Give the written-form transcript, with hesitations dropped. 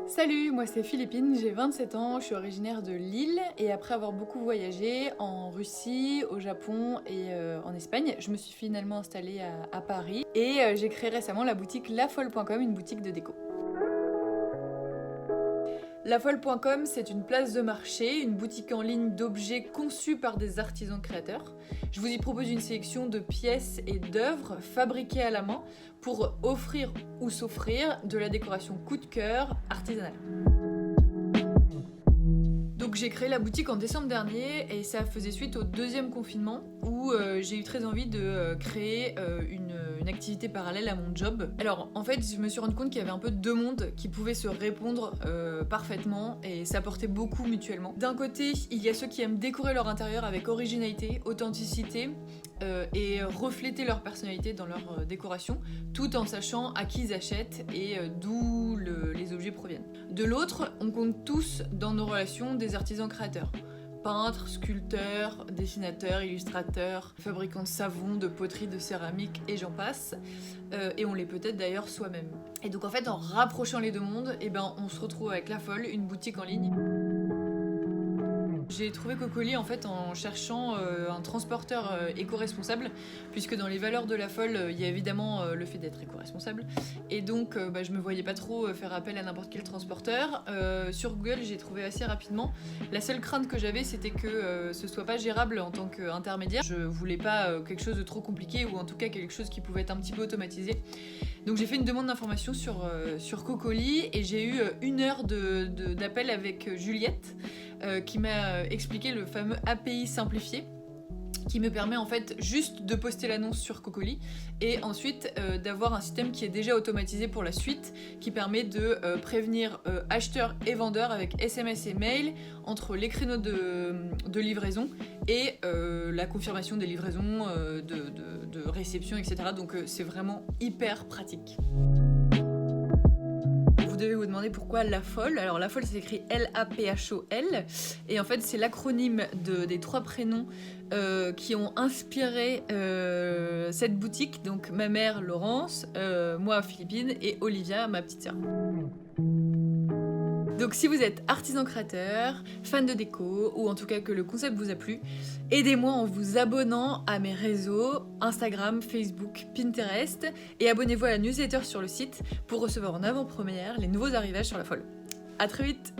Salut, moi c'est Philippine, j'ai 27 ans, je suis originaire de Lille et après avoir beaucoup voyagé en Russie, au Japon et en Espagne, je me suis finalement installée à Paris et j'ai créé récemment la boutique lafolle.com, une boutique de déco. Lafolle.com, c'est une place de marché, une boutique en ligne d'objets conçus par des artisans créateurs. Je vous y propose une sélection de pièces et d'œuvres fabriquées à la main pour offrir ou s'offrir de la décoration coup de cœur artisanale. Donc j'ai créé la boutique en décembre dernier et ça faisait suite au deuxième confinement où j'ai eu très envie de créer une activité parallèle à mon job. Alors en fait je me suis rendu compte qu'il y avait un peu deux mondes qui pouvaient se répondre parfaitement et s'apporter beaucoup mutuellement. D'un côté il y a ceux qui aiment décorer leur intérieur avec originalité, authenticité et refléter leur personnalité dans leur décoration tout en sachant à qui ils achètent et d'où les objets proviennent. De l'autre, on compte tous dans nos relations des artisans créateurs. Peintres, sculpteurs, dessinateurs, illustrateurs, fabricants de savon, de poterie, de céramique et j'en passe. Et on l'est peut-être d'ailleurs soi-même. Et donc en fait, en rapprochant les deux mondes, on se retrouve avec La Folle, une boutique en ligne. J'ai trouvé Cocoli en fait en cherchant un transporteur éco-responsable, puisque dans les valeurs de La Folle, il y a évidemment le fait d'être éco-responsable, et donc je me voyais pas trop faire appel à n'importe quel transporteur. Sur Google, j'ai trouvé assez rapidement. La seule crainte que j'avais, c'était que ce soit pas gérable en tant qu'intermédiaire. Je voulais pas quelque chose de trop compliqué, ou en tout cas quelque chose qui pouvait être un petit peu automatisé. Donc j'ai fait une demande d'information sur Cocoli et j'ai eu 1 heure d'appel avec Juliette qui m'a expliqué le fameux API simplifié qui me permet en fait juste de poster l'annonce sur Cocoli et ensuite d'avoir un système qui est déjà automatisé pour la suite, qui permet de prévenir acheteurs et vendeurs avec SMS et mail entre les créneaux de livraison et la confirmation des livraisons, de réception, etc. Donc c'est vraiment hyper pratique. Vous devez vous demander pourquoi La Folle. Alors La Folle, c'est écrit L-A-P-H-O-L et en fait c'est l'acronyme des 3 prénoms qui ont inspiré cette boutique. Donc ma mère Laurence, moi Philippine et Olivia, ma petite sœur. Donc si vous êtes artisan créateur, fan de déco, ou en tout cas que le concept vous a plu, aidez-moi en vous abonnant à mes réseaux, Instagram, Facebook, Pinterest, et abonnez-vous à la newsletter sur le site pour recevoir en avant-première les nouveaux arrivages sur La Folle. À très vite!